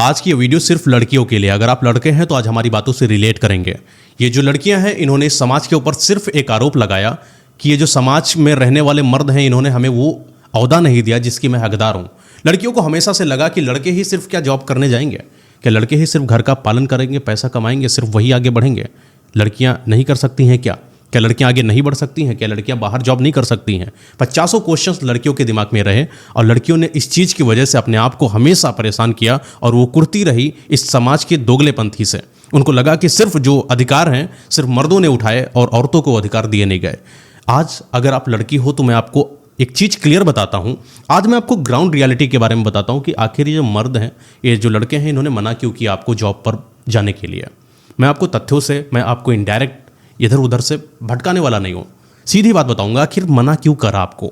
आज की ये वीडियो सिर्फ लड़कियों के लिए। अगर आप लड़के हैं तो आज हमारी बातों से रिलेट करेंगे। ये जो लड़कियां हैं इन्होंने समाज के ऊपर सिर्फ एक आरोप लगाया कि ये जो समाज में रहने वाले मर्द हैं इन्होंने हमें वो ओहदा नहीं दिया जिसकी मैं हकदार हूँ। लड़कियों को हमेशा से लगा कि लड़के ही सिर्फ क्या जॉब करने जाएंगे, क्या लड़के ही सिर्फ घर का पालन करेंगे, पैसा कमाएंगे, सिर्फ वही आगे बढ़ेंगे। लड़कियां नहीं कर सकती हैं क्या? क्या लड़कियां आगे नहीं बढ़ सकती हैं? क्या लड़कियां बाहर जॉब नहीं कर सकती हैं? 50 क्वेश्चंस लड़कियों के दिमाग में रहे और लड़कियों ने इस चीज़ की वजह से अपने आप को हमेशा परेशान किया और वो कुर्ती रही इस समाज के दोगलेपंथी से। उनको लगा कि सिर्फ जो अधिकार हैं सिर्फ मर्दों ने उठाए और औरतों को अधिकार दिए नहीं गए। आज अगर आप लड़की हो तो मैं आपको एक चीज़ क्लियर बताता हूँ। आज मैं आपको ग्राउंड रियलिटी के बारे में बताता हूँ कि आखिर ये जो मर्द हैं, ये जो लड़के हैं, इन्होंने मना क्यों किया आपको जॉब पर जाने के लिए। मैं आपको तथ्यों से, मैं आपको इनडायरेक्ट इधर उधर से भटकाने वाला नहीं हूँ, सीधी बात बताऊंगा आखिर मना क्यों करा आपको।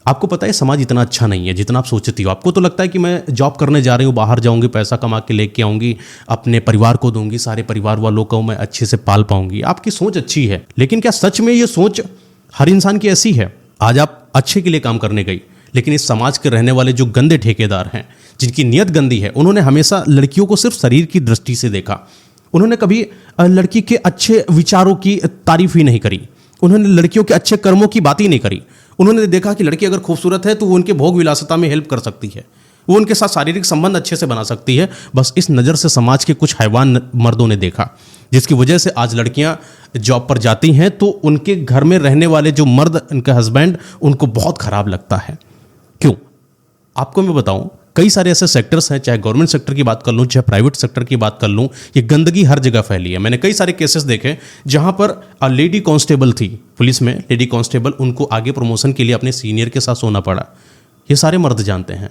आपको पता है समाज इतना अच्छा नहीं है जितना आप सोचती हो। आपको तो लगता है कि मैं जॉब करने जा रही हूँ, बाहर जाऊँगी, पैसा कमा के लेके आऊँगी, अपने परिवार को दूंगी, सारे परिवार वालों को मैं अच्छे से पाल पाऊंगी। आपकी सोच अच्छी है, लेकिन क्या सच में ये सोच हर इंसान की ऐसी है? आज आप अच्छे के लिए काम करने गई, लेकिन इस समाज के रहने वाले जो गंदे ठेकेदार हैं, जिनकी नीयत गंदी है, उन्होंने हमेशा लड़कियों को सिर्फ शरीर की दृष्टि से देखा। उन्होंने कभी लड़की के अच्छे विचारों की तारीफ ही नहीं करी। उन्होंने लड़कियों के अच्छे कर्मों की बात ही नहीं करी। उन्होंने देखा कि लड़की अगर खूबसूरत है तो वो उनके भोग विलासिता में हेल्प कर सकती है, वो उनके साथ शारीरिक संबंध अच्छे से बना सकती है। बस इस नज़र से समाज के कुछ हैवान मर्दों ने देखा, जिसकी वजह से आज लड़कियां जॉब पर जाती हैं तो उनके घर में रहने वाले जो मर्द, उनके हस्बैंड, उनको बहुत खराब लगता है। क्यों? आपको मैं बताऊं, कई सारे ऐसे सेक्टर्स हैं, चाहे गवर्नमेंट सेक्टर की बात कर लूं, चाहे प्राइवेट सेक्टर की बात कर लूं, ये गंदगी हर जगह फैली है। मैंने कई सारे केसेस देखे जहां पर लेडी कांस्टेबल थी पुलिस में, लेडी कांस्टेबल, उनको आगे प्रमोशन के लिए अपने सीनियर के साथ सोना पड़ा। ये सारे मर्द जानते हैं।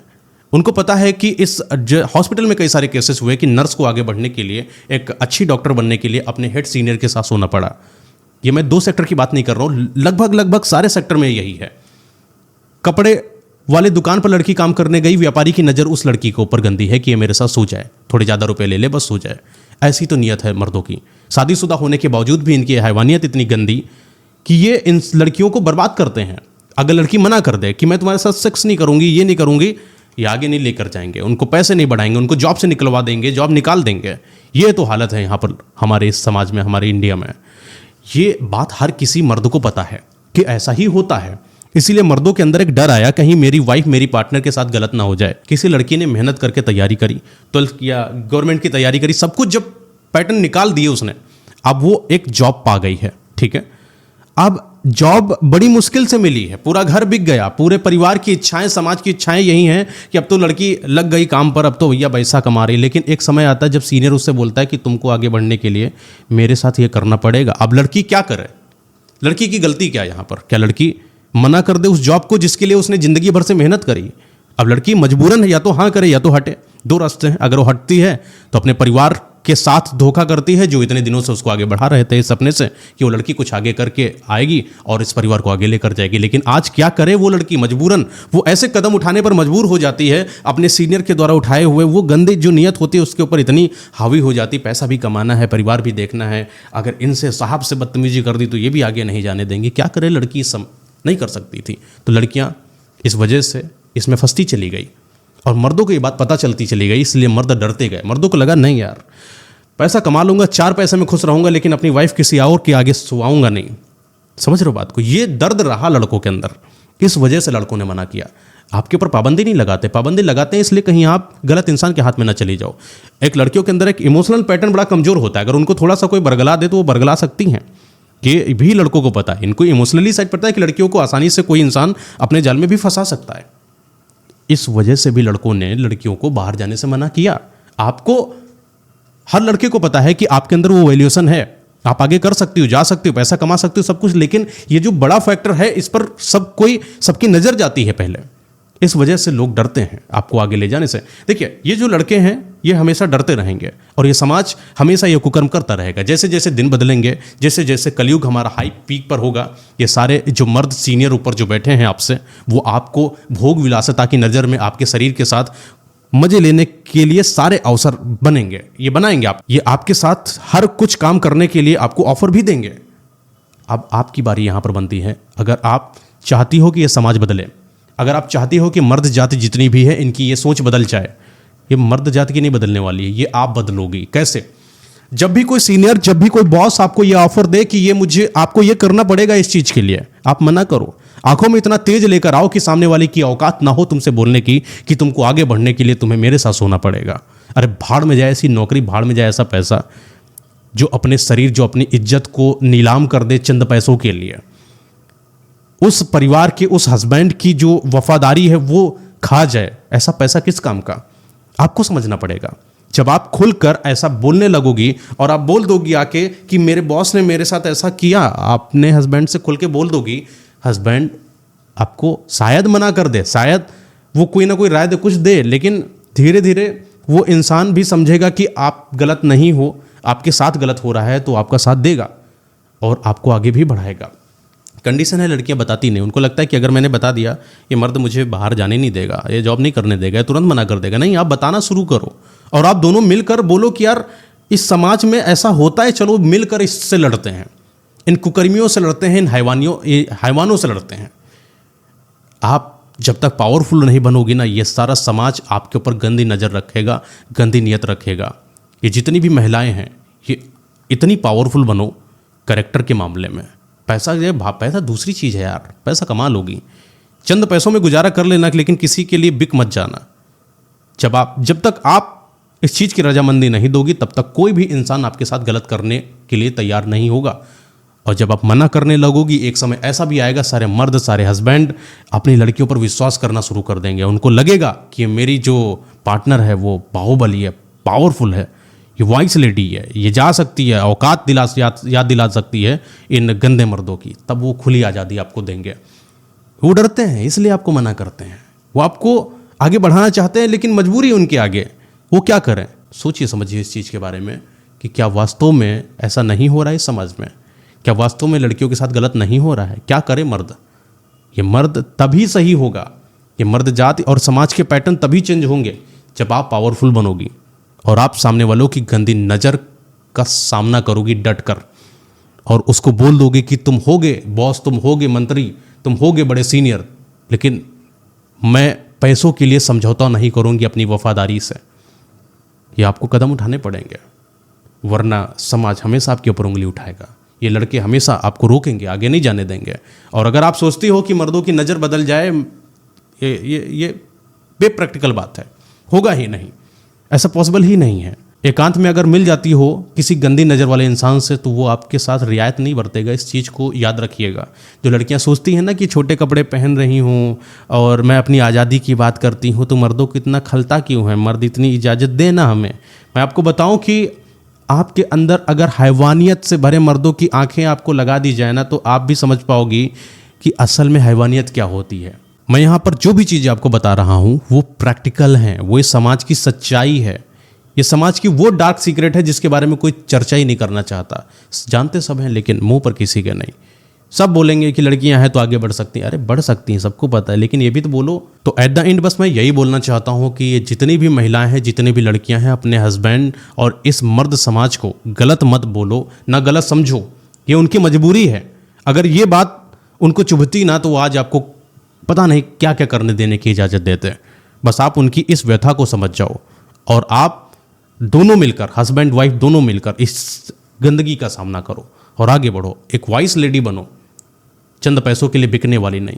उनको पता है कि इस हॉस्पिटल में कई सारे केसेस हुए कि नर्स को आगे बढ़ने के लिए, एक अच्छी डॉक्टर बनने के लिए अपने हेड सीनियर के साथ सोना पड़ा। ये मैं 2 सेक्टर की बात नहीं कर रहा हूँ, लगभग सारे सेक्टर में यही है। कपड़े वाले दुकान पर लड़की काम करने गई, व्यापारी की नज़र उस लड़की के ऊपर गंदी है कि ये मेरे साथ सो जाए, थोड़े ज़्यादा रुपए ले ले, बस सो जाए। ऐसी तो नियत है मर्दों की। शादीशुदा होने के बावजूद भी इनकी हैवानियत इतनी गंदी कि ये इन लड़कियों को बर्बाद करते हैं। अगर लड़की मना कर दे कि मैं तुम्हारे साथ सेक्स नहीं करूँगी, ये नहीं करूँगी, ये आगे नहीं लेकर जाएंगे, उनको पैसे नहीं बढ़ाएंगे, उनको जॉब से निकलवा देंगे, जॉब निकाल देंगे। ये तो हालत है यहाँ पर हमारे इस समाज में, हमारे इंडिया में। ये बात हर किसी मर्द को पता है कि ऐसा ही होता है। इसीलिए मर्दों के अंदर एक डर आया, कहीं मेरी वाइफ मेरी पार्टनर के साथ गलत ना हो जाए। किसी लड़की ने मेहनत करके तैयारी करी, 12th या गवर्नमेंट की तैयारी करी, सब कुछ जब पैटर्न निकाल दिए उसने, अब वो एक जॉब पा गई है, ठीक है। अब जॉब बड़ी मुश्किल से मिली है, पूरा घर बिक गया, पूरे परिवार की इच्छाएं, समाज की इच्छाएं यही हैं कि अब तो लड़की लग गई काम पर, अब तो भैया पैसा कमा रही। लेकिन एक समय आता है जब सीनियर उससे बोलता है कि तुमको आगे बढ़ने के लिए मेरे साथ ये करना पड़ेगा। अब लड़की क्या करे? लड़की की गलती क्या है यहाँ पर? क्या लड़की मना कर दे उस जॉब को जिसके लिए उसने जिंदगी भर से मेहनत करी? अब लड़की मजबूरन है, या तो हाँ करे या तो हटे, 2 रास्ते हैं। अगर वो हटती है तो अपने परिवार के साथ धोखा करती है जो इतने दिनों से उसको आगे बढ़ा रहे थे इस सपने से कि वो लड़की कुछ आगे करके आएगी और इस परिवार को आगे लेकर जाएगी। लेकिन आज क्या करे वो लड़की? मजबूरन वो ऐसे कदम उठाने पर मजबूर हो जाती है, अपने सीनियर के द्वारा उठाए हुए वो गंदी जो नियत होती है उसके ऊपर इतनी हावी हो जाती। पैसा भी कमाना है, परिवार भी देखना है, अगर इनसे साहब से बदतमीजी कर दी तो ये भी आगे नहीं जाने देंगे। क्या करे लड़की? नहीं कर सकती थी। तो लड़कियां इस वजह से इसमें फंसती चली गई और मर्दों को ये बात पता चलती चली गई, इसलिए मर्द डरते गए। मर्दों को लगा नहीं यार, पैसा कमा लूंगा, 4 पैसे में खुश रहूंगा, लेकिन अपनी वाइफ किसी और के आगे सुवाऊंगा नहीं। समझ रहे हो बात को? ये दर्द रहा लड़कों के अंदर, इस वजह से लड़कों ने मना किया। आपके ऊपर पाबंदी नहीं लगाते, पाबंदी लगाते हैं इसलिए कहीं आप गलत इंसान के हाथ में ना चली जाओ। एक लड़कियों के अंदर एक इमोशनल पैटर्न बड़ा कमजोर होता है, अगर उनको थोड़ा सा कोई बरगला दे तो वो बरगला सकती हैं। ये भी लड़कों को पता है, इनको इमोशनली साइड पता है कि लड़कियों को आसानी से कोई इंसान अपने जाल में भी फंसा सकता है। इस वजह से भी लड़कों ने लड़कियों को बाहर जाने से मना किया। आपको, हर लड़के को पता है कि आपके अंदर वो वैल्यूएशन है, आप आगे कर सकती हो, जा सकती हो, पैसा कमा सकती हो, सब कुछ। लेकिन ये जो बड़ा फैक्टर है इस पर सबकी नजर जाती है पहले। इस वजह से लोग डरते हैं आपको आगे ले जाने से। देखिए, ये जो लड़के हैं ये हमेशा डरते रहेंगे और ये समाज हमेशा ये कुकर्म करता रहेगा। जैसे जैसे दिन बदलेंगे, जैसे जैसे कलयुग हमारा हाई पीक पर होगा, ये सारे जो मर्द सीनियर ऊपर जो बैठे हैं आपसे, वो आपको भोग विलासिता की नज़र में आपके शरीर के साथ मजे लेने के लिए सारे अवसर बनेंगे, ये बनाएंगे आप, ये आपके साथ हर कुछ काम करने के लिए आपको ऑफर भी देंगे। अब आपकी बारी यहाँ पर बनती है। अगर आप चाहती हो कि ये समाज बदले, अगर आप चाहती हो कि मर्द जाति जितनी भी है इनकी ये सोच बदल जाए, ये मर्द जाति की नहीं बदलने वाली है, ये आप बदलोगी। कैसे? जब भी कोई सीनियर, जब भी कोई बॉस आपको ये ऑफर दे कि ये मुझे, आपको ये करना पड़ेगा इस चीज के लिए, आप मना करो। आंखों में इतना तेज लेकर आओ कि सामने वाले की औकात ना हो तुमसे बोलने की कि तुमको आगे बढ़ने के लिए तुम्हें मेरे साथ सोना पड़ेगा। अरे भाड़ में जाए ऐसी नौकरी, भाड़ में जाए ऐसा पैसा, जो अपने शरीर, जो अपनी इज्जत को नीलाम कर दे चंद पैसों के लिए। उस परिवार के, उस हस्बैंड की जो वफादारी है वो खा जाए, ऐसा पैसा किस काम का? आपको समझना पड़ेगा। जब आप खुलकर ऐसा बोलने लगोगी और आप बोल दोगी आके कि मेरे बॉस ने मेरे साथ ऐसा किया, आपने हस्बैंड से खुल के बोल दोगी, हस्बैंड आपको शायद मना कर दे, शायद वो कोई ना कोई राय दे, कुछ दे, लेकिन धीरे धीरे वो इंसान भी समझेगा कि आप गलत नहीं हो, आपके साथ गलत हो रहा है, तो आपका साथ देगा और आपको आगे भी बढ़ाएगा। कंडीशन है, लड़कियां बताती नहीं, उनको लगता है कि अगर मैंने बता दिया ये मर्द मुझे बाहर जाने नहीं देगा, ये जॉब नहीं करने देगा, तुरंत मना कर देगा। नहीं, आप बताना शुरू करो और आप दोनों मिलकर बोलो कि यार इस समाज में ऐसा होता है, चलो मिलकर इससे लड़ते हैं, इन कुकर्मियों से लड़ते हैं, इन हैवानों से लड़ते हैं। आप जब तक पावरफुल नहीं बनोगी ना, ये सारा समाज आपके ऊपर गंदी नज़र रखेगा, गंदी नीयत रखेगा। ये जितनी भी महिलाएं हैं, ये इतनी पावरफुल बनो कैरेक्टर के मामले में। पैसा दूसरी चीज़ है यार, पैसा कमा लोगी, चंद पैसों में गुजारा कर लेना, लेकिन किसी के लिए बिक मत जाना। जब तक आप इस चीज़ की रजामंदी नहीं दोगी, तब तक कोई भी इंसान आपके साथ गलत करने के लिए तैयार नहीं होगा। और जब आप मना करने लगोगी, एक समय ऐसा भी आएगा, सारे मर्द, सारे हस्बैंड अपनी लड़कियों पर विश्वास करना शुरू कर देंगे। उनको लगेगा कि मेरी जो पार्टनर है वो बाहुबली है, पावरफुल है, ये वाइस लेडी है, ये जा सकती है, औकात याद दिला सकती है इन गंदे मर्दों की। तब वो खुली आज़ादी आपको देंगे। वो डरते हैं, इसलिए आपको मना करते हैं। वो आपको आगे बढ़ाना चाहते हैं, लेकिन मजबूरी उनके आगे। वो क्या करें? सोचिए समझिए इस चीज़ के बारे में कि क्या वास्तव में ऐसा नहीं हो रहा है इस समाज में? क्या वास्तव में लड़कियों के साथ गलत नहीं हो रहा है? क्या करे मर्द? ये मर्द तभी सही होगा, ये मर्द जाति और समाज के पैटर्न तभी चेंज होंगे जब आप पावरफुल बनोगी और आप सामने वालों की गंदी नज़र का सामना करोगी डट कर, और उसको बोल दोगे कि तुम होगे बॉस, तुम होगे मंत्री, तुम होगे बड़े सीनियर, लेकिन मैं पैसों के लिए समझौता नहीं करूंगी अपनी वफादारी से। ये आपको कदम उठाने पड़ेंगे, वरना समाज हमेशा आपके ऊपर उंगली उठाएगा। ये लड़के हमेशा आपको रोकेंगे, आगे नहीं जाने देंगे। और अगर आप सोचती हो कि मर्दों की नज़र बदल जाए, ये बेप्रैक्टिकल बात है, होगा ही नहीं, ऐसा पॉसिबल ही नहीं है। एकांत में अगर मिल जाती हो किसी गंदी नज़र वाले इंसान से, तो वो आपके साथ रियायत नहीं बरतेगा। इस चीज़ को याद रखिएगा। जो लड़कियां सोचती हैं ना कि छोटे कपड़े पहन रही हूँ और मैं अपनी आज़ादी की बात करती हूँ, तो मर्दों को इतना खलता क्यों है? मर्द इतनी इजाज़त दे ना हमें। मैं आपको बताऊँ कि आपके अंदर अगर हैवानियत से भरे मर्दों की आंखें आपको लगा दी जाए ना, तो आप भी समझ पाओगी कि असल में हैवानियत क्या होती है। मैं यहाँ पर जो भी चीज़ें आपको बता रहा हूँ वो प्रैक्टिकल हैं, वो इस समाज की सच्चाई है। ये समाज की वो डार्क सीक्रेट है जिसके बारे में कोई चर्चा ही नहीं करना चाहता। जानते सब हैं, लेकिन मुंह पर किसी के नहीं। सब बोलेंगे कि लड़कियां हैं तो आगे बढ़ सकती हैं। अरे बढ़ सकती हैं, सबको पता है, लेकिन ये भी तो बोलो। तो एट द एंड बस मैं यही बोलना चाहता हूँ कि ये जितनी भी महिलाएं हैं, जितनी भी लड़कियां हैं, अपने हस्बैंड और इस मर्द समाज को गलत मत बोलो, ना गलत समझो। ये उनकी मजबूरी है। अगर ये बात उनको चुभती ना, तो आज आपको पता नहीं क्या क्या करने देने की इजाज़त देते। बस आप उनकी इस व्यथा को समझ जाओ और आप दोनों मिलकर, हस्बैंड वाइफ दोनों मिलकर इस गंदगी का सामना करो और आगे बढ़ो। एक वाइस लेडी बनो, चंद पैसों के लिए बिकने वाली नहीं।